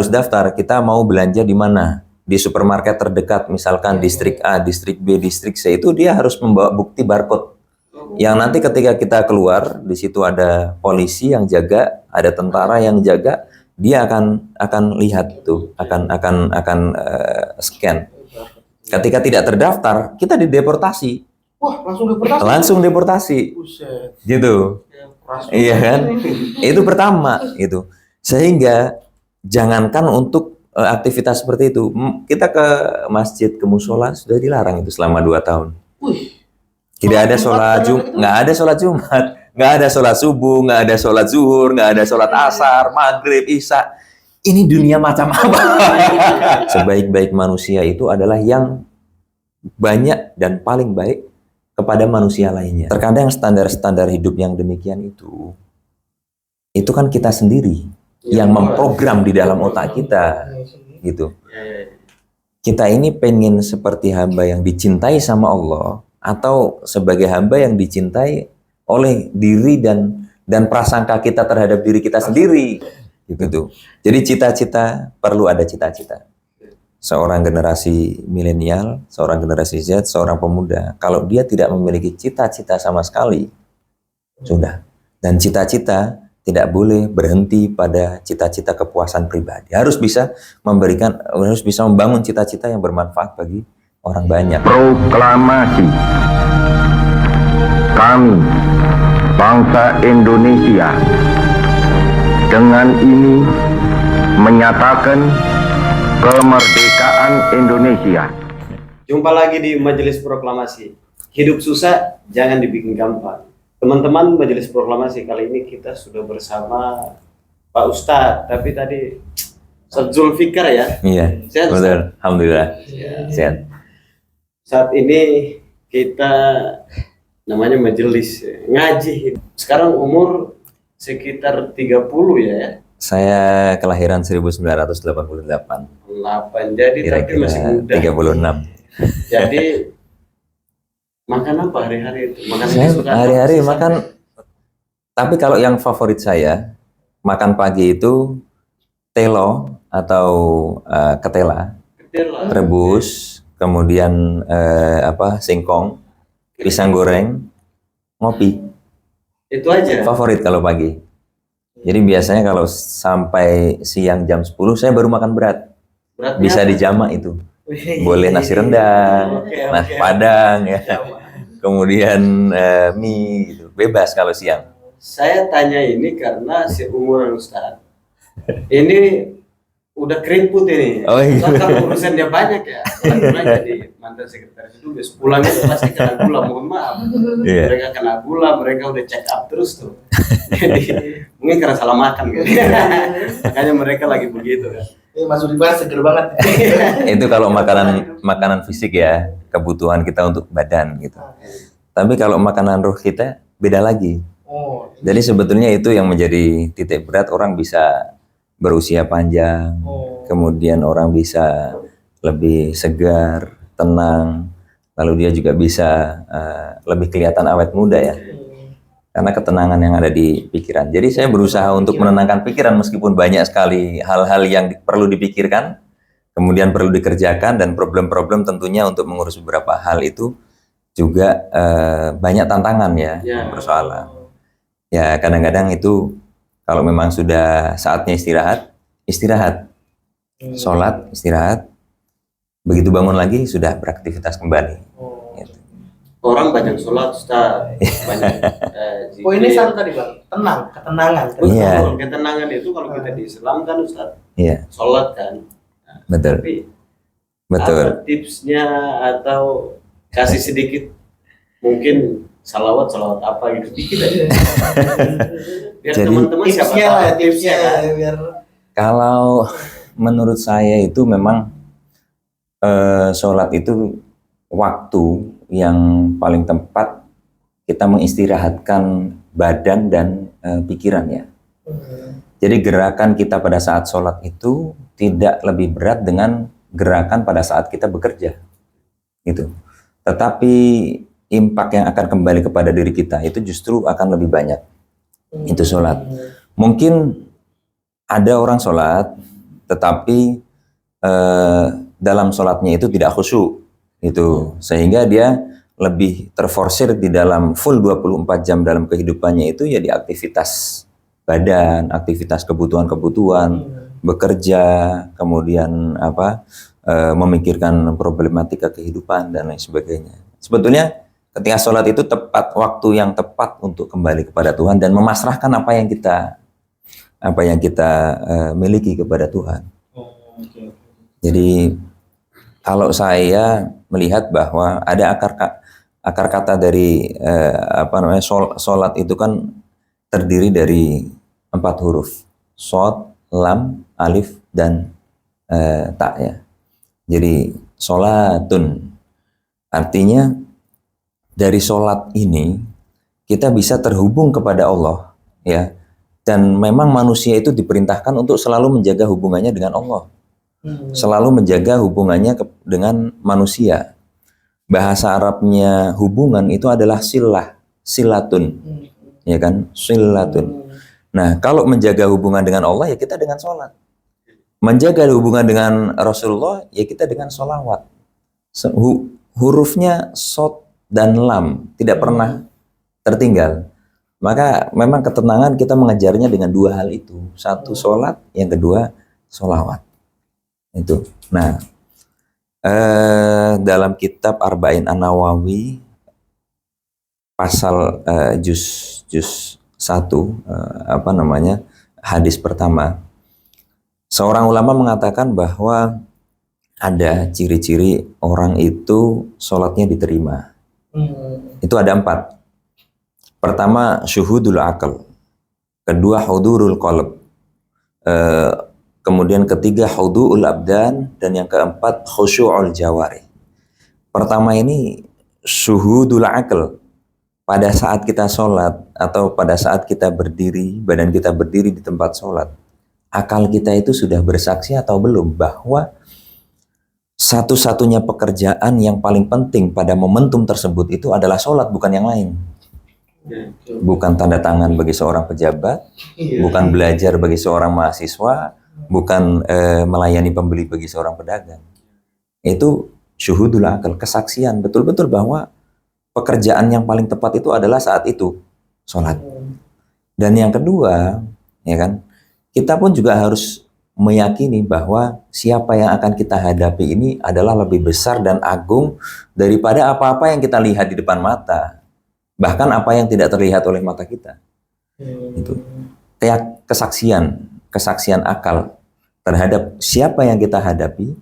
harus daftar, kita mau belanja di mana, di supermarket terdekat, misalkan distrik A, distrik B, distrik C, itu dia harus membawa bukti barcode. Yang nanti ketika kita keluar, di situ ada polisi yang jaga, ada tentara yang jaga, dia akan lihat tuh, akan scan. Ketika tidak terdaftar, kita dideportasi. Wah, langsung deportasi. Langsung deportasi. Buset. Gitu. Iya kan? Itu pertama itu. Sehingga jangankan untuk aktivitas seperti itu, kita ke masjid, ke musola sudah dilarang itu selama 2 tahun. Tidak ada sholat Jumat, nggak ada sholat Jumat, nggak ada sholat subuh, nggak ada sholat zuhur, nggak ada sholat asar, maghrib, isya. Ini dunia macam apa? Sebaik-baik manusia itu adalah yang banyak dan paling baik kepada manusia lainnya. Terkadang standar-standar hidup yang demikian itu kan kita sendiri yang memprogram di dalam otak kita, gitu. Kita ini pengen seperti hamba yang dicintai sama Allah, atau sebagai hamba yang dicintai oleh diri dan prasangka kita terhadap diri kita sendiri, gitu. Jadi cita-cita, perlu ada cita-cita. Seorang generasi milenial, seorang generasi Z, seorang pemuda, kalau dia tidak memiliki cita-cita sama sekali, sudah. Dan cita-cita tidak boleh berhenti pada cita-cita kepuasan pribadi. Harus bisa membangun cita-cita yang bermanfaat bagi orang banyak. Proklamasi. Kami, bangsa Indonesia, dengan ini menyatakan kemerdekaan Indonesia. Jumpa lagi di Majelis Proklamasi. Hidup susah, jangan dibikin gampang. Teman-teman Majelis Proklamasi, kali ini kita sudah bersama Pak Ustadz. Tapi tadi Ustadz Zulfikar ya? Iya, sehat, betul. Alhamdulillah. Ya. Sehat. Saat ini kita namanya majelis ngaji. Sekarang umur sekitar 30 ya? Saya kelahiran 1988. 8, jadi tapi masih muda. 36. Jadi makan apa hari-hari itu? Saya hari-hari makan, tapi kalau yang favorit saya makan pagi itu telo atau ketela, rebus, kemudian singkong, pisang goreng, ngopi. Itu aja. Favorit kalau pagi. Jadi biasanya kalau sampai siang jam 10 saya baru makan berat. Beratnya bisa apa? dijamak itu. Boleh nasi rendang, nasi padang ya. Kemudian mie gitu. Bebas kalau siang. Saya tanya ini karena seumuran Ustaz. Ini udah keriput ini. Oh, iya. Kan urusannya banyak ya. Pernah jadi mantan sekretaris itu pulang itu pasti kena gula, mohon maaf. Iya. Mereka kena gula, mereka udah check up terus tuh. Jadi mungkin karena salah makan gitu. Makanya mereka lagi begitu kan. Mas Udiban seger banget. Itu kalau makanan fisik ya, kebutuhan kita untuk badan gitu. Tapi kalau makanan roh kita beda lagi. Jadi sebetulnya itu yang menjadi titik berat, orang bisa berusia panjang, kemudian orang bisa lebih segar, tenang, lalu dia juga bisa lebih kelihatan awet muda ya, karena ketenangan yang ada di pikiran. Jadi saya berusaha untuk menenangkan pikiran meskipun banyak sekali hal-hal yang perlu dipikirkan, kemudian perlu dikerjakan, dan problem-problem tentunya untuk mengurus beberapa hal itu juga banyak tantangan ya, persoalan. Ya kadang-kadang itu kalau memang sudah saatnya istirahat, sholat, istirahat, begitu bangun lagi sudah beraktivitas kembali. Gitu. Orang banyak sholat, Ustaz. Banyak. Ini satu tadi Bang, ketenangan. Iya. Ketenangan itu kalau kita di Islam kan Ustaz, Iya. sholat kan. Betul. Tapi Betul. apa tipsnya atau kasih sedikit mungkin salawat apa gitu dikit aja. Biar Jadi, teman-teman siapa Tipsnya tahu lah, tipsnya biar. Kalau menurut saya itu memang sholat itu waktu yang paling tepat kita mengistirahatkan badan dan pikirannya. Jadi gerakan kita pada saat sholat itu tidak lebih berat dengan gerakan pada saat kita bekerja, gitu. Tetapi impact yang akan kembali kepada diri kita itu justru akan lebih banyak. Itu sholat. Mungkin ada orang sholat tetapi dalam sholatnya itu tidak khusyuk itu, sehingga dia lebih terforsir di dalam full 24 jam dalam kehidupannya itu ya di aktivitas badan, aktivitas kebutuhan-kebutuhan, bekerja, kemudian memikirkan problematika kehidupan dan lain sebagainya. Sebetulnya ketika sholat itu tepat waktu yang tepat untuk kembali kepada Tuhan dan memasrahkan apa yang kita miliki kepada Tuhan. Jadi kalau saya melihat bahwa ada akar kata dari sholat itu kan terdiri dari 4 huruf, shod, lam, alif, dan ta ya. Jadi sholatun artinya dari sholat ini kita bisa terhubung kepada Allah ya, dan memang manusia itu diperintahkan untuk selalu menjaga hubungannya dengan Allah, selalu menjaga hubungannya dengan manusia. Bahasa Arabnya hubungan itu adalah silatun, ya kan, silatun. Nah, kalau menjaga hubungan dengan Allah ya kita dengan sholat. Menjaga hubungan dengan Rasulullah ya kita dengan sholawat. Hurufnya shod dan lam tidak pernah tertinggal. Maka memang ketenangan kita mengejarnya dengan 2 hal itu. Satu sholat, yang kedua sholawat. Itu. Nah, dalam kitab Arba'in An-Nawawi pasal juz 1 hadis pertama, seorang ulama mengatakan bahwa ada ciri-ciri orang itu sholatnya diterima. Itu ada 4. Pertama syuhudul akal, kedua hudurul qalb, kemudian ketiga hudu'ul abdan, dan yang keempat khusyu'ul jawari. Pertama ini syuhudul akal. Pada saat kita sholat atau pada saat kita berdiri, badan kita berdiri di tempat sholat, akal kita itu sudah bersaksi atau belum bahwa satu-satunya pekerjaan yang paling penting pada momentum tersebut itu adalah sholat, bukan yang lain. Bukan tanda tangan bagi seorang pejabat, bukan belajar bagi seorang mahasiswa, bukan melayani pembeli bagi seorang pedagang. Itu syuhudul akal, kesaksian betul-betul bahwa pekerjaan yang paling tepat itu adalah saat itu, sholat. Dan yang kedua, ya kan, kita pun juga harus meyakini bahwa siapa yang akan kita hadapi ini adalah lebih besar dan agung daripada apa-apa yang kita lihat di depan mata, bahkan apa yang tidak terlihat oleh mata kita. Itu kesaksian akal terhadap siapa yang kita hadapi,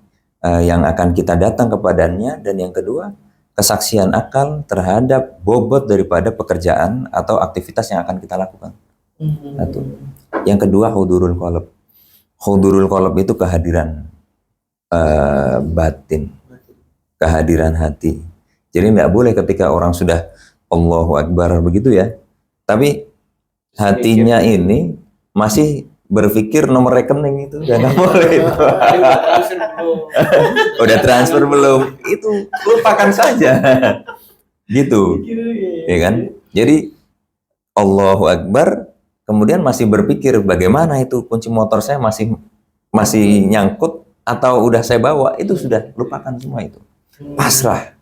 yang akan kita datang kepadanya, dan yang kedua kesaksian akal terhadap bobot daripada pekerjaan atau aktivitas yang akan kita lakukan. Satu. Yang kedua hudurul qalb. Hudurul qalb itu kehadiran batin, kehadiran hati. Jadi tidak boleh ketika orang sudah Allahu Akbar begitu ya, tapi hatinya ini masih berpikir nomor rekening, itu udah nggak boleh itu. Udah transfer belum, itu lupakan saja gitu, ya kan. Jadi Allahu Akbar, kemudian masih berpikir bagaimana itu kunci motor saya masih nyangkut atau udah saya bawa, itu sudah lupakan semua itu, pasrah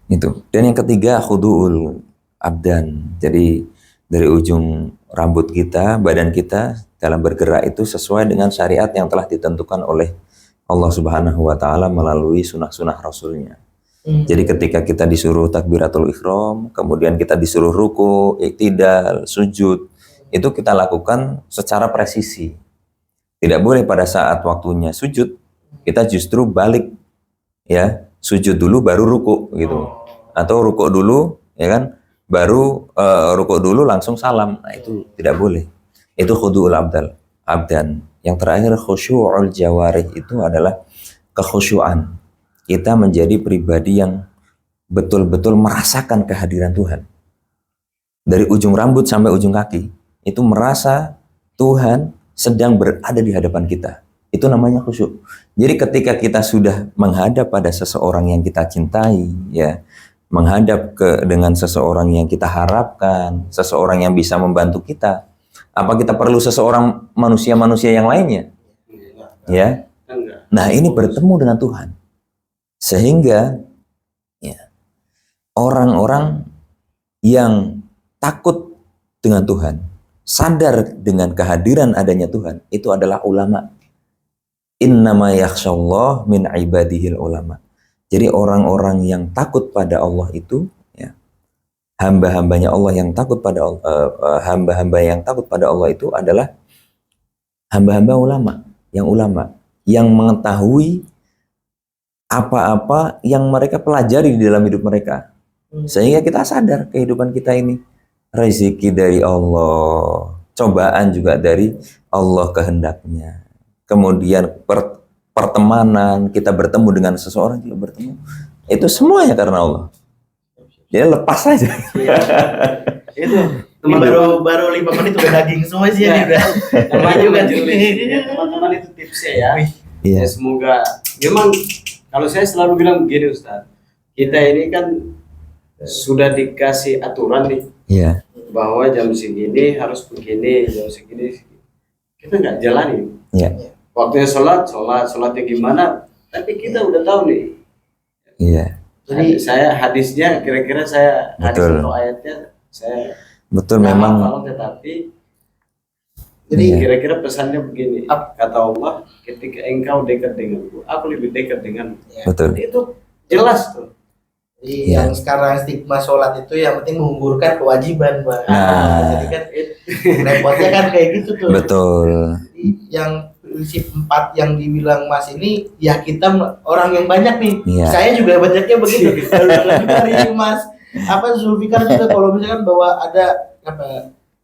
itu. Dan yang ketiga khudu'ul abdan. Jadi dari ujung rambut kita, badan kita dalam bergerak itu sesuai dengan syariat yang telah ditentukan oleh Allah Subhanahu wa Ta'ala melalui sunnah-sunnah Rasulnya. Jadi ketika kita disuruh takbiratul ihram, kemudian kita disuruh ruku, iktidal, sujud, itu kita lakukan secara presisi. Tidak boleh pada saat waktunya sujud kita justru balik, ya, sujud dulu baru ruku gitu, atau ruku dulu, ya kan, baru rukuk dulu langsung salam. Nah, itu tidak boleh. Itu khudu'ul abdan. Yang terakhir khusyu'ul jawarih, itu adalah kekhusyuan. Kita menjadi pribadi yang betul-betul merasakan kehadiran Tuhan. Dari ujung rambut sampai ujung kaki, itu merasa Tuhan sedang berada di hadapan kita. Itu namanya khusyuk. Jadi ketika kita sudah menghadap pada seseorang yang kita cintai, ya, menghadap dengan seseorang yang kita harapkan, seseorang yang bisa membantu kita, apa kita perlu seseorang manusia-manusia yang lainnya? ya. Enggak. Nah, ini bertemu dengan Tuhan. Sehingga ya, orang-orang yang takut dengan Tuhan, sadar dengan kehadiran adanya Tuhan, itu adalah ulama. Innama yakhsyallah min ibadihil ulama. Jadi orang-orang yang takut pada Allah itu, ya, hamba-hambanya Allah yang takut pada hamba-hamba yang takut pada Allah itu adalah hamba-hamba ulama yang mengetahui apa-apa yang mereka pelajari di dalam hidup mereka. Sehingga kita sadar kehidupan kita ini rezeki dari Allah, cobaan juga dari Allah kehendaknya. Kemudian pertemanan, kita bertemu dengan seseorang juga bertemu. Itu semuanya karena Allah. Jadi lepas aja. Itu baru 5 menit udah daging semua sih ini udah. Namanya juga teman-teman itu tipsnya ya. Iya. Ya, semoga memang kalau saya selalu bilang begini Ustaz, kita ini kan sudah dikasih aturan nih Iya. bahwa jam segini harus begini, jam segini kita nggak jalani. Iya. Waktunya sholatnya gimana? Tapi kita udah tahu nih. Iya. Jadi Saya hadisnya kira-kira saya hadis Betul. atau ayatnya saya Betul nggak memang. hafal, tetapi jadi Iya. kira-kira pesannya begini. Kata Allah, ketika engkau dekat denganku, aku lebih dekat denganmu. Betul. Itu jelas tuh. Jadi yang sekarang stigma sholat itu yang penting menggugurkan kewajiban, Bang. Nah. Jadi kan repotnya kan kayak gitu tuh. Betul. Jadi yang prinsip 4 yang dibilang Mas ini, ya kita orang yang banyak nih. Iya. Saya juga banyaknya begitu. Dari Mas Zulfikar juga kalau misalkan bahwa ada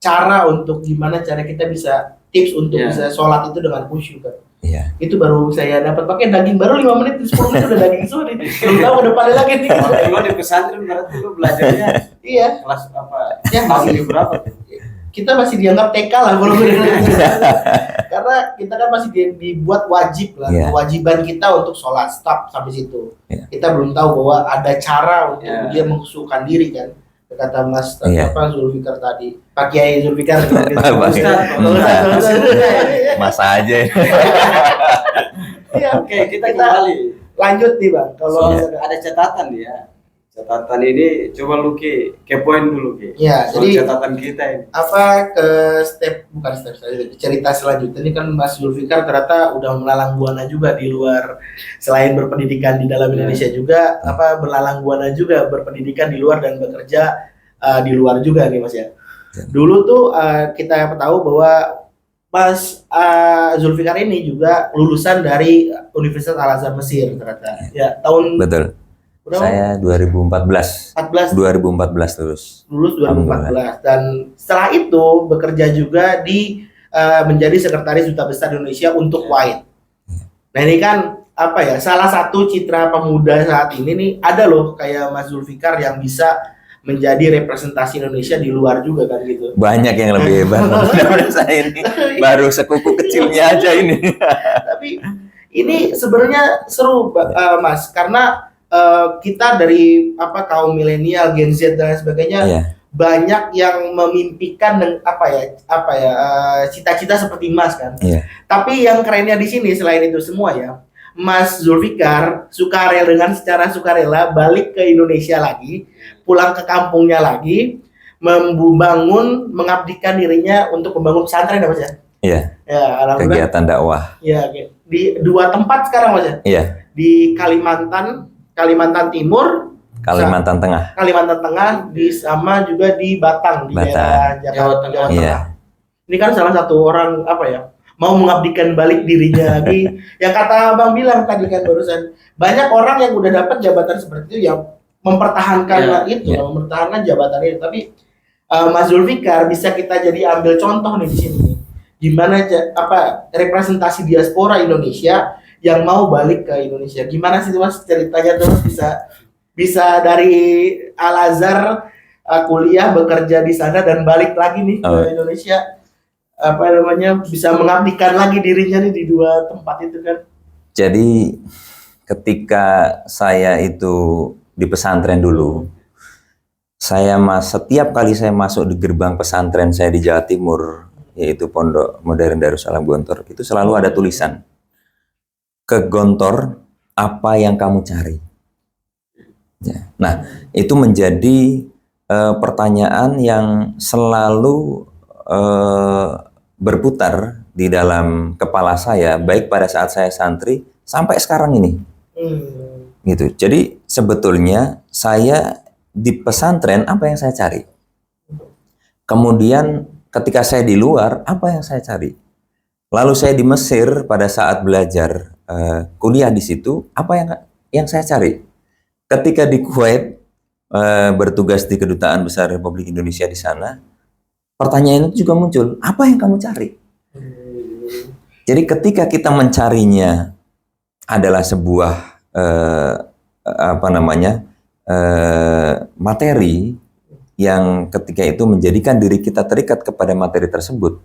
cara untuk gimana cara kita bisa tips untuk Iya. bisa sholat itu dengan khusyuk kan. Iya. Itu baru saya dapat pakai daging baru 5 menit 10 menit udah daging semua nih. Belum tahu ke depannya lagi nih. Waktu lu di pesantren berarti lu belajarnya Iya, kelas apa? Ya, Tahun berapa? kita masih dianggap TK lah kalau karena kita kan masih dibuat wajib lah, Iya. kewajiban kita untuk sholat stop sampai situ. Iya. Kita belum tahu bahwa ada cara untuk Iya. dia mengkhusyukkan diri kan. Kata Mas Iya. Zulfikar tadi, Pak Kiai Zulfikar. Pak Ustaz. Masa aja. Iya, Oke, kita kembali. lanjut nih Bang. Kalau Iya. Ada catatan ya. Catatan ini coba lu kepoin dulu Ki. Iya, Soal jadi catatan kita ini. apa ke bukan step cerita selanjutnya ini kan Mas Zulfikar ternyata udah melalang buana juga di luar, selain berpendidikan di dalam Indonesia juga berlalang buana juga berpendidikan di luar dan bekerja di luar juga nih Mas ya. Dulu tuh kita tahu bahwa Mas Zulfikar ini juga lulusan dari Universitas Al Azhar Mesir ternyata. Ya, tahun Betul. berapa? Saya 2014. 14 terus. lulus 2014 dan setelah itu bekerja juga di menjadi sekretaris duta besar Indonesia untuk Kuwait. Nah ini kan salah satu citra pemuda saat ini nih ada loh kayak Mas Zulfikar yang bisa menjadi representasi Indonesia di luar juga kan gitu. Banyak yang lebih hebat daripada saya ini. Baru sekuku kecilnya aja ini. Tapi ini sebenarnya seru Mas karena kita dari kaum milenial, Gen Z dan lain sebagainya Iya. banyak yang memimpikan cita-cita seperti Mas kan. Iya. Tapi yang kerennya di sini selain itu semua ya, Mas Zulfikar secara sukarela balik ke Indonesia lagi, pulang ke kampungnya lagi, mengabdikan dirinya untuk membangun pesantren ya Mas ya. Iya. Ya, alhamdulillah. Kegiatan dakwah. Ya, di 2 tempat sekarang Mas ya. Iya. Di Kalimantan Timur, Kalimantan Tengah. Kalimantan Tengah, sama juga di Batang di Batang. daerah Jawa Tengah. Iya. Ini kan salah satu orang mau mengabdikan balik dirinya lagi. Yang kata Abang bilang tadi kan barusan, banyak orang yang udah dapat jabatan seperti itu yang mempertahankan mempertahankan jabatan itu. Tapi Mas Zulfikar bisa kita jadi ambil contoh nih di sini. Gimana representasi diaspora Indonesia yang mau balik ke Indonesia. Gimana sih Mas ceritanya tuh bisa dari Al Azhar kuliah bekerja di sana dan balik lagi nih ke Indonesia bisa mengabdikan lagi dirinya nih di 2 tempat itu kan. Jadi ketika saya itu di pesantren dulu, setiap kali saya masuk di gerbang pesantren saya di Jawa Timur, yaitu Pondok Modern Darussalam Gontor, itu selalu ada tulisan ke Gontor, apa yang kamu cari? Ya. Nah, itu menjadi pertanyaan yang selalu berputar di dalam kepala saya, baik pada saat saya santri sampai sekarang ini. Gitu. Jadi sebetulnya saya di pesantren apa yang saya cari? Kemudian ketika saya di luar apa yang saya cari? Lalu saya di Mesir pada saat belajar kuliah di situ apa yang saya cari? Ketika di Kuwait bertugas di Kedutaan Besar Republik Indonesia di sana, pertanyaan itu juga muncul, apa yang kamu cari? Jadi ketika kita mencarinya adalah sebuah materi yang ketika itu menjadikan diri kita terikat kepada materi tersebut,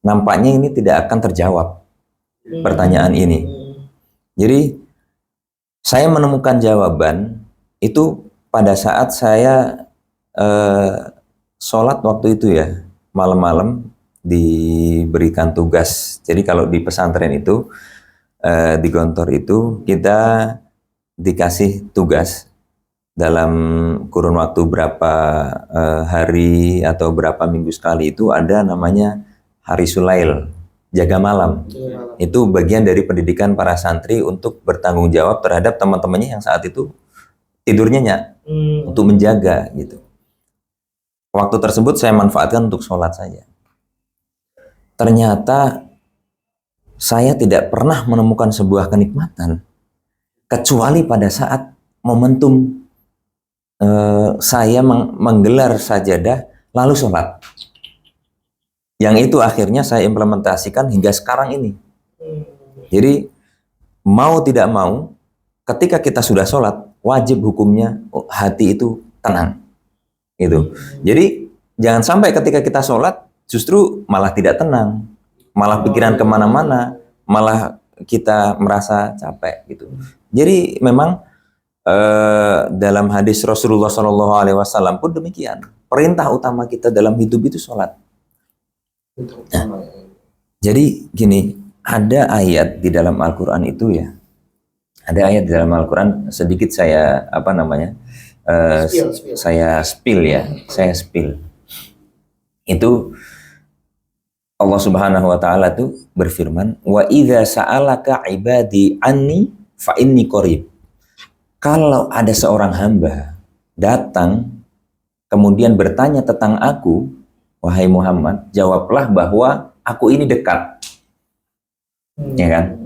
nampaknya ini tidak akan terjawab pertanyaan ini. Jadi saya menemukan jawaban itu pada saat saya sholat waktu itu ya, malam-malam diberikan tugas. Jadi kalau di pesantren itu, di Gontor itu, kita dikasih tugas dalam kurun waktu berapa hari atau berapa minggu sekali itu ada namanya Hari Sulail, jaga malam. Itu bagian dari pendidikan para santri untuk bertanggung jawab terhadap teman-temannya yang saat itu tidurnya untuk menjaga gitu. Waktu tersebut saya manfaatkan untuk sholat saja. Ternyata saya tidak pernah menemukan sebuah kenikmatan kecuali pada saat momentum saya menggelar sajadah lalu sholat. Yang itu akhirnya saya implementasikan hingga sekarang ini. Jadi mau tidak mau, ketika kita sudah sholat, wajib hukumnya hati itu tenang. Gitu. Jadi jangan sampai ketika kita sholat justru malah tidak tenang, malah pikiran kemana-mana, malah kita merasa capek gitu. Jadi memang dalam hadis Rasulullah SAW pun demikian. Perintah utama kita dalam hidup itu sholat. Nah, jadi gini, ada ayat di dalam Al-Quran itu ya. Ada ayat di dalam Al-Quran, sedikit saya saya spill. Itu Allah Subhanahu wa taala tuh berfirman, "Wa idza sa'alaka 'ibadi anni fa inni qarib." Kalau ada seorang hamba datang kemudian bertanya tentang aku, wahai Muhammad, jawablah bahwa aku ini dekat. Ya kan?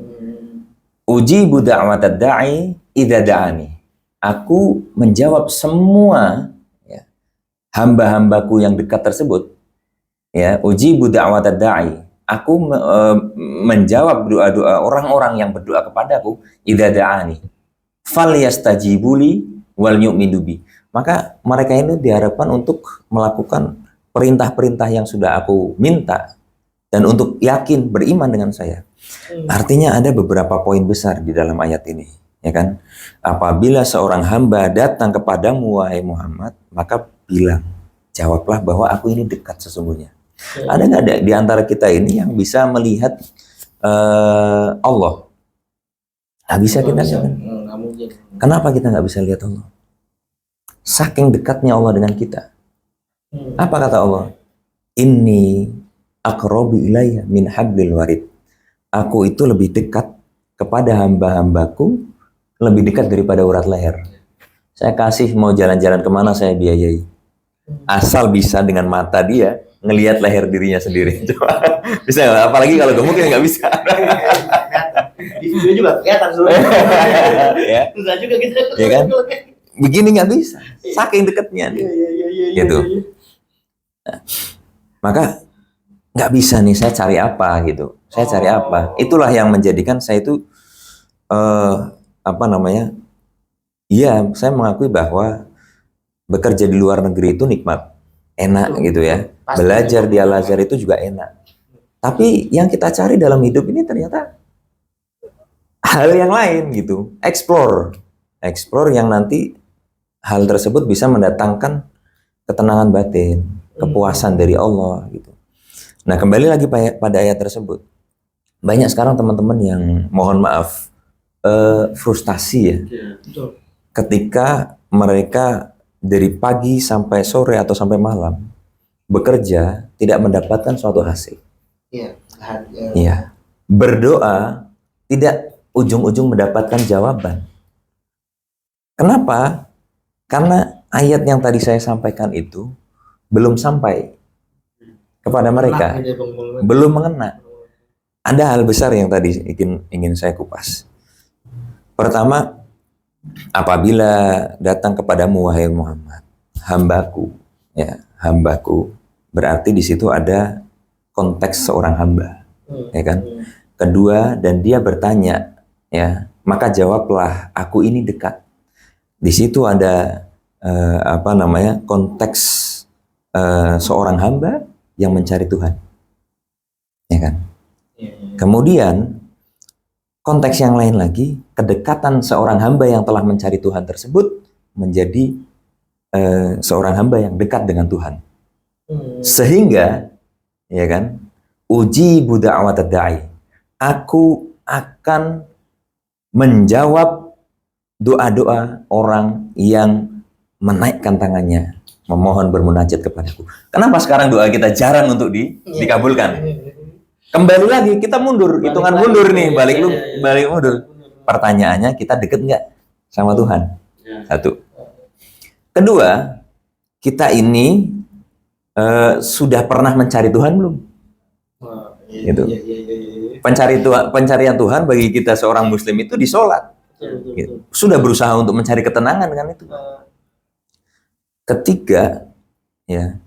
Ujibu da'watad da'i idza da'ani. Aku menjawab semua ya, hamba-hambaku yang dekat tersebut. Ya, ujibu da'watad da'i. Aku menjawab doa-doa orang-orang yang berdoa kepadaku idza da'ani. Falyastajibuli wal yu'minu bi. Maka mereka ini diharapkan untuk melakukan perintah-perintah yang sudah aku minta dan untuk yakin beriman dengan saya. Artinya ada beberapa poin besar di dalam ayat ini, ya kan? Apabila seorang hamba datang kepadamu wahai Muhammad, maka bilang, jawablah bahwa aku ini dekat sesungguhnya. Ada nggak ada di antara kita ini yang bisa melihat Allah? Nggak bisa kita lihat. Kenapa kita nggak bisa lihat Allah? Saking dekatnya Allah dengan kita. Apa kata Allah? Inni aqrabu ilayya min hablil warid. Aku itu lebih dekat kepada hamba-hambaku, lebih dekat daripada urat leher. Saya kasih mau jalan-jalan kemana saya biayai. Asal bisa dengan mata dia ngelihat leher dirinya sendiri. Bisa nggak? Apalagi kalau gemuk ya nggak bisa. Di video juga kelihatan Ya. Susah juga gitu. Ya kan? Begini nggak bisa. Saking dekatnya dia. Gitu. Nah, maka nggak bisa nih saya cari apa gitu. Saya cari apa? Itulah yang menjadikan saya itu Iya, saya mengakui bahwa bekerja di luar negeri itu nikmat, enak gitu ya. Belajar di Al-Azhar itu juga enak. Tapi yang kita cari dalam hidup ini ternyata hal yang lain gitu. Explore yang nanti hal tersebut bisa mendatangkan ketenangan batin, kepuasan dari Allah gitu. Nah, kembali lagi pada ayat tersebut. Banyak sekarang teman-teman yang mohon maaf frustasi ya, Betul. ketika mereka dari pagi sampai sore atau sampai malam bekerja tidak mendapatkan suatu hasil. Iya. Iya. Berdoa tidak ujung-ujung mendapatkan jawaban. Kenapa? Karena ayat yang tadi saya sampaikan itu belum sampai kepada mereka, Enak aja, Bang. belum mengena. Ada hal besar yang tadi ingin saya kupas. Pertama, apabila datang kepadamu wahai Muhammad, hambaku, ya, hambaku, berarti di situ ada konteks seorang hamba, ya kan? Kedua, dan dia bertanya, ya, maka jawablah, aku ini dekat. Di situ ada konteks seorang hamba yang mencari Tuhan, ya kan? Kemudian konteks yang lain lagi, kedekatan seorang hamba yang telah mencari Tuhan tersebut menjadi seorang hamba yang dekat dengan Tuhan. Sehingga, ya kan, uji da'wat da'i, aku akan menjawab doa-doa orang yang menaikkan tangannya, memohon bermunajat kepadaku. Kenapa sekarang doa kita jarang untuk dikabulkan? Kembali lagi, kita mundur, hitungan mundur nih, balik mundur. Pertanyaannya, kita deket nggak sama Tuhan? Satu. Kedua, kita ini sudah pernah mencari Tuhan belum? Gitu. Pencarian Tuhan bagi kita seorang Muslim itu di sholat. Gitu. Sudah berusaha untuk mencari ketenangan dengan itu. Ketiga, ya,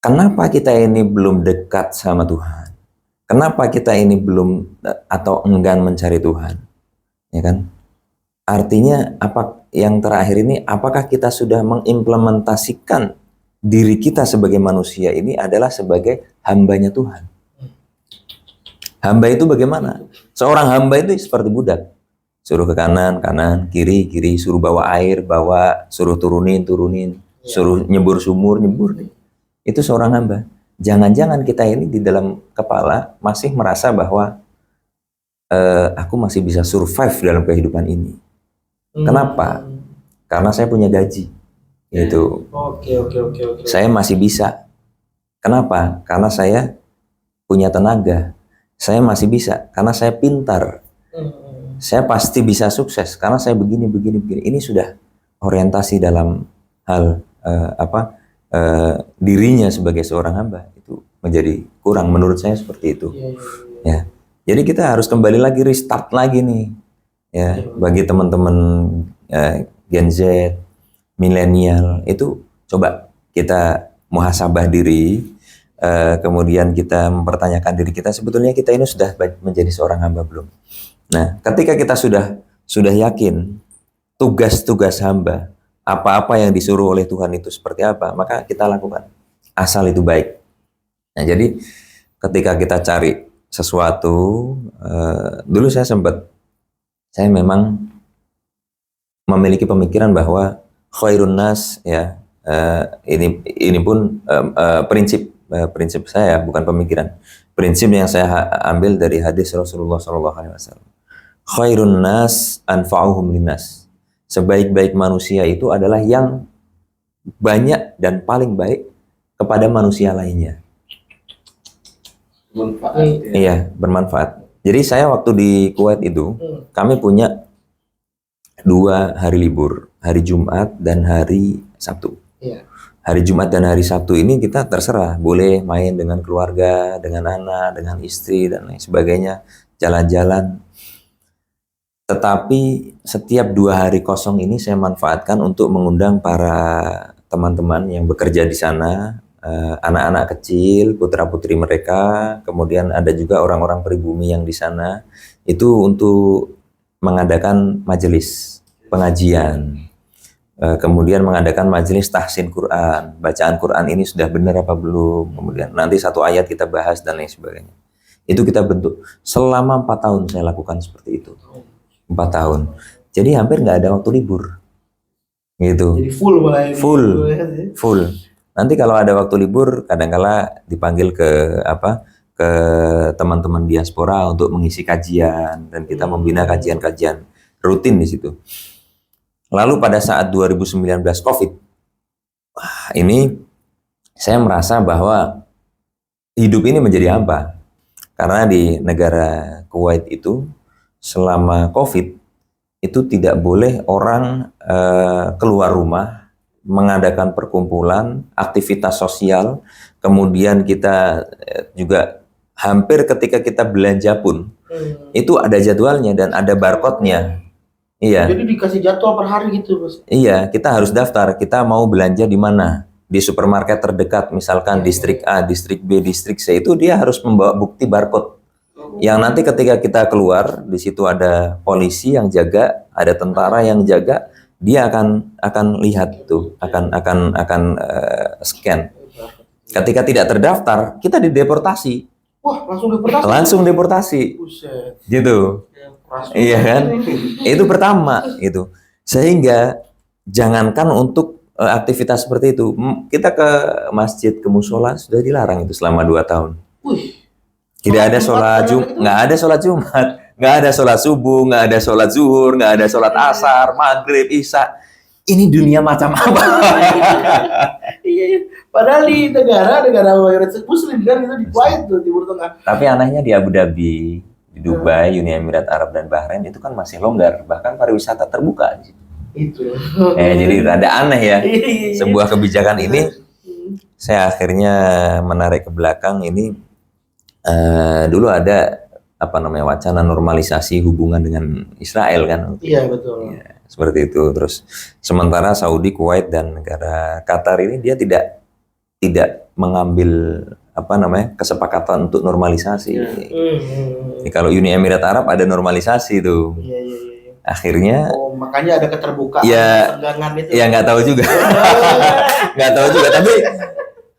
kenapa kita ini belum dekat sama Tuhan? Kenapa kita ini belum atau enggan mencari Tuhan? Ya kan? Artinya apa yang terakhir ini, apakah kita sudah mengimplementasikan diri kita sebagai manusia ini adalah sebagai hambanya Tuhan? Hamba itu bagaimana? Seorang hamba itu seperti budak. Suruh ke kanan, kiri, suruh bawa air, suruh turunin, suruh nyebur sumur, nyebur. Itu seorang hamba. Jangan-jangan kita ini di dalam kepala masih merasa bahwa aku masih bisa survive dalam kehidupan ini. Kenapa? Karena saya punya gaji. Gitu. Oke. Saya masih bisa. Kenapa? Karena saya punya tenaga. Saya masih bisa karena saya pintar. Saya pasti bisa sukses karena saya begini. Ini sudah orientasi dalam hal dirinya sebagai seorang hamba itu menjadi kurang, menurut saya seperti itu. Ya. Jadi kita harus kembali lagi, restart lagi nih. Ya, bagi teman-teman Gen Z, milenial itu coba kita muhasabah diri. Kemudian kita mempertanyakan diri kita, sebetulnya kita ini sudah menjadi seorang hamba belum? Nah, ketika kita sudah yakin tugas-tugas hamba, apa-apa yang disuruh oleh Tuhan itu seperti apa, maka kita lakukan, asal itu baik. Nah, jadi ketika kita cari sesuatu, dulu saya memang memiliki pemikiran bahwa khairun nas, ya, ini pun prinsip saya, bukan pemikiran. Prinsip yang saya ambil dari hadis Rasulullah SAW. Khairun nas anfa'uhum linnas. Sebaik-baik manusia itu adalah yang banyak dan paling baik kepada manusia lainnya. Bermanfaat. Iya, bermanfaat. Jadi saya waktu di Kuwait itu, kami punya 2 hari libur, hari Jumat dan hari Sabtu. Iya. Hari Jumat dan hari Sabtu ini kita terserah, boleh main dengan keluarga, dengan anak, dengan istri, dan lain sebagainya, jalan-jalan. Tetapi setiap 2 hari kosong ini saya manfaatkan untuk mengundang para teman-teman yang bekerja di sana, anak-anak kecil, putra-putri mereka, kemudian ada juga orang-orang pribumi yang di sana, itu untuk mengadakan majelis pengajian. Kemudian mengadakan majelis tahsin Quran, bacaan Quran ini sudah benar apa belum, kemudian nanti 1 ayat kita bahas dan lain sebagainya. Itu kita bentuk. Selama 4 tahun saya lakukan seperti itu. 4 tahun. Jadi hampir nggak ada waktu libur. Gitu. Jadi full mulai. Full. Nanti kalau ada waktu libur, kadang-kala dipanggil ke ke teman-teman diaspora untuk mengisi kajian dan kita membina kajian-kajian rutin di situ. Lalu pada saat 2019 COVID, ini saya merasa bahwa hidup ini menjadi hampa. Karena di negara Kuwait itu selama COVID itu tidak boleh orang keluar rumah, mengadakan perkumpulan, aktivitas sosial, kemudian kita juga hampir ketika kita belanja pun itu ada jadwalnya dan ada barcode-nya. Iya. Jadi dikasih jadwal per hari gitu, Bos. Iya, kita harus daftar. Kita mau belanja di mana? Di supermarket terdekat, misalkan distrik A, distrik B, distrik C, itu dia harus membawa bukti barcode. Yang nanti ketika kita keluar, di situ ada polisi yang jaga, ada tentara yang jaga, dia akan lihat tuh, akan scan. Ketika tidak terdaftar, kita dideportasi. Wah, langsung deportasi. Langsung deportasi. Buset. Gitu. Keras Iya banget. kan? Itu pertama gitu. Sehingga jangankan untuk aktivitas seperti itu, kita ke masjid, ke musola sudah dilarang itu selama 2 tahun. Wih. Tidak ada sholat Jumat, nggak ada sholat Jumat, nggak ada sholat subuh, nggak ada sholat zuhur, nggak ada sholat asar, maghrib, isya. Ini dunia macam apa? Iya, iya. Padahal di negara mayoritas Muslim kan itu di Kuwait tuh, Timur Tengah. Tapi anehnya di Abu Dhabi, di Dubai, Uni Emirat Arab dan Bahrain itu kan masih longgar, bahkan pariwisata terbuka di situ. Itu. Jadi rada aneh ya. Iya. Sebuah kebijakan ini saya akhirnya menarik ke belakang ini. Dulu ada wacana normalisasi hubungan dengan Israel kan. Iya, betul. Ya, seperti itu. Terus sementara Saudi, Kuwait dan negara Qatar ini dia tidak mengambil kesepakatan untuk normalisasi. Jadi kalau Uni Emirat Arab ada normalisasi tuh. Iya. Akhirnya Oh, makanya ada keterbukaan, Ya, ketegangan itu. ya nggak tahu juga. Nggak tahu juga,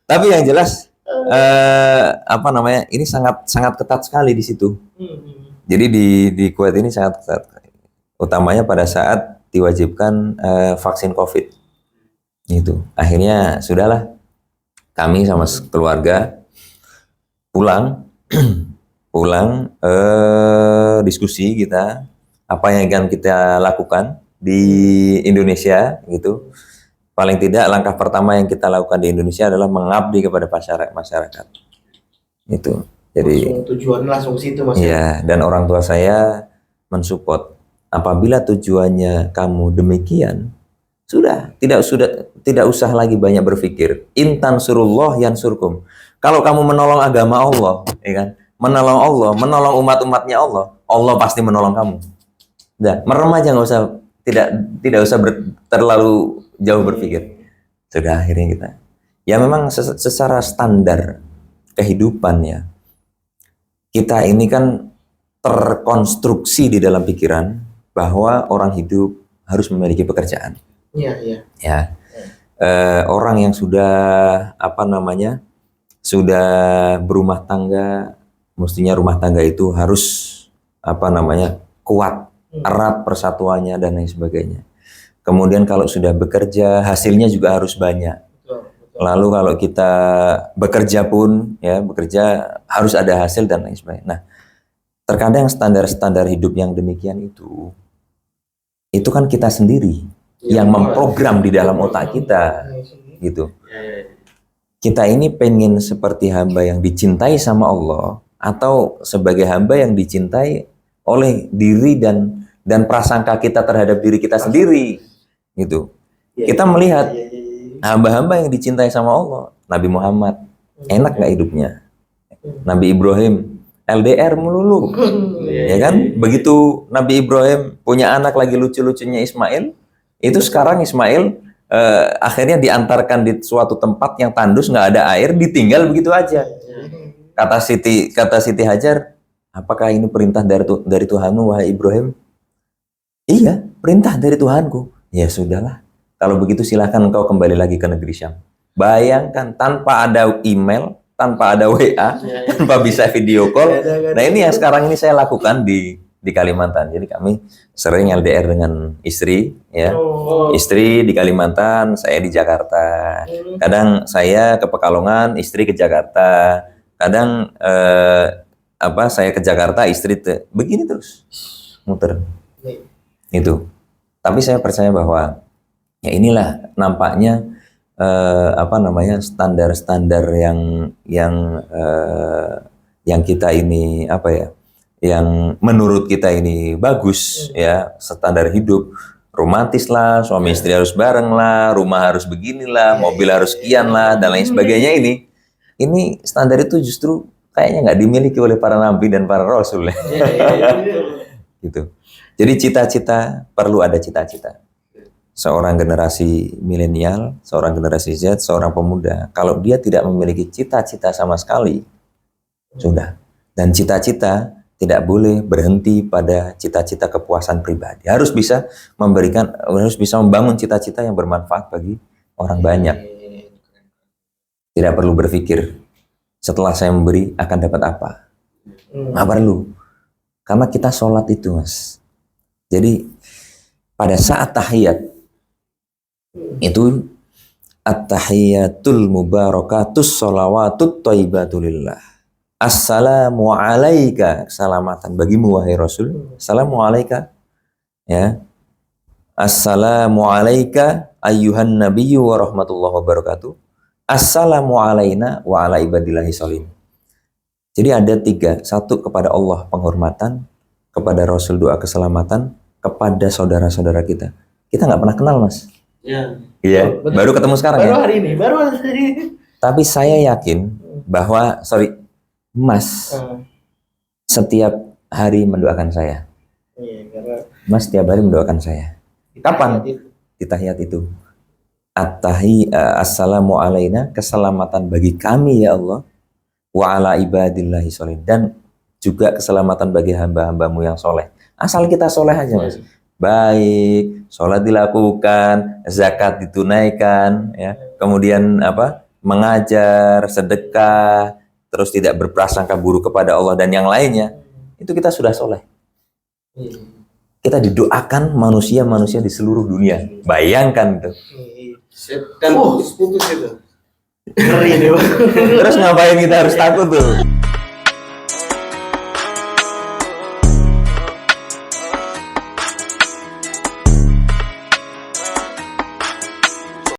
tapi yang jelas ini sangat ketat sekali di situ. Jadi di Kuwait ini sangat ketat, utamanya pada saat diwajibkan vaksin COVID. Itu akhirnya sudahlah, kami sama keluarga pulang diskusi kita apa yang akan kita lakukan di Indonesia gitu. Paling tidak langkah pertama yang kita lakukan di Indonesia adalah mengabdi kepada masyarakat. Itu. Jadi Tujuannya langsung situ, Mas. iya, dan orang tua saya mensupport. Apabila tujuannya kamu demikian, tidak usah lagi banyak berpikir. Intan surullah yansurkum. Kalau kamu menolong agama Allah, ya kan? Menolong Allah, menolong umat-umatnya Allah, Allah pasti menolong kamu. Udah, merem aja, nggak usah, tidak usah terlalu jauh berpikir. Sudah akhirnya kita, ya memang secara standar kehidupan ya, kita ini kan terkonstruksi di dalam pikiran bahwa orang hidup harus memiliki pekerjaan. Iya. Ya, orang yang sudah sudah berumah tangga, mestinya rumah tangga itu harus kuat, erat persatuannya dan lain sebagainya. Kemudian kalau sudah bekerja, hasilnya juga harus banyak. Betul. Lalu kalau kita bekerja pun harus ada hasil dan lain sebagainya. Nah, terkadang standar-standar hidup yang demikian itu kan kita sendiri yang memprogram di dalam otak kita, gitu. Kita ini pengen seperti hamba yang dicintai sama Allah atau sebagai hamba yang dicintai oleh diri dan prasangka kita terhadap diri kita sendiri, gitu. Kita melihat hamba-hamba yang dicintai sama Allah, Nabi Muhammad, enak nggak hidupnya? Nabi Ibrahim, LDR melulu, ya kan? Begitu Nabi Ibrahim punya anak lagi lucu-lucunya Ismail, itu sekarang Ismail akhirnya diantarkan di suatu tempat yang tandus, nggak ada air, ditinggal begitu aja. Kata Siti Hajar, apakah ini perintah dari Tuhanmu, wahai Ibrahim? Iya, perintah dari Tuhanku. Ya sudahlah, kalau begitu silahkan engkau kembali lagi ke negeri Syam. Bayangkan, tanpa ada email, tanpa ada WA, tanpa bisa video call. Nah, ini yang sekarang ini saya lakukan di Kalimantan. Jadi kami sering LDR dengan istri, ya. Istri di Kalimantan, saya di Jakarta. Kadang saya ke Pekalongan, istri ke Jakarta. Kadang saya ke Jakarta, istri begini terus muter itu. Tapi saya percaya bahwa ya inilah nampaknya standar-standar yang kita ini yang menurut kita ini bagus ya, standar hidup romantis lah, suami istri harus bareng lah, rumah harus beginilah, mobil harus sekian lah, dan lain sebagainya ini standar itu justru kayaknya nggak dimiliki oleh para nabi dan para rasul ya. Gitu. Jadi cita-cita, perlu ada cita-cita. Seorang generasi milenial, seorang generasi Z, seorang pemuda, kalau dia tidak memiliki cita-cita sama sekali, sudah. Dan cita-cita tidak boleh berhenti pada cita-cita kepuasan pribadi. Harus bisa membangun cita-cita yang bermanfaat bagi orang banyak. Tidak perlu berpikir setelah saya memberi akan dapat apa. Nggak perlu. Karena kita sholat itu, Mas. Jadi pada saat tahiyat itu at-tahiyatul mubarakatus sholawatut thayyibatulillah. Assalamu alaika, keselamatan bagimu wahai Rasul. Assalamu alaika, ya. Assalamu alaika ayyuhan nabiyyu wa rahmatullahi wabarakatuh. Assalamu alaina wa ala ibadillahi sholihin. Jadi ada 3, 1 kepada Allah penghormatan, kepada Rasul doa keselamatan, kepada saudara-saudara kita. Kita nggak pernah kenal, Mas. Iya. Baru ketemu sekarang baru ya. Hari ini, baru hari ini. Tapi saya yakin bahwa, Mas setiap hari mendoakan saya. Iya, karena Mas setiap hari mendoakan saya. Kapan? Di tahiyat itu. Assalamu alaina, keselamatan bagi kami ya Allah, wa ala ibadillahi sholihin, dan juga keselamatan bagi hamba-hambamu yang soleh. Asal kita soleh aja, Mas. Baik, sholat dilakukan, zakat ditunaikan, ya. Kemudian mengajar, sedekah, terus tidak berprasangka buruk kepada Allah dan yang lainnya, itu kita sudah soleh. Kita didoakan manusia-manusia di seluruh dunia. Bayangkan tuh. Dan putus-putus itu. Ngeri deh. Terus ngapain kita harus takut tuh?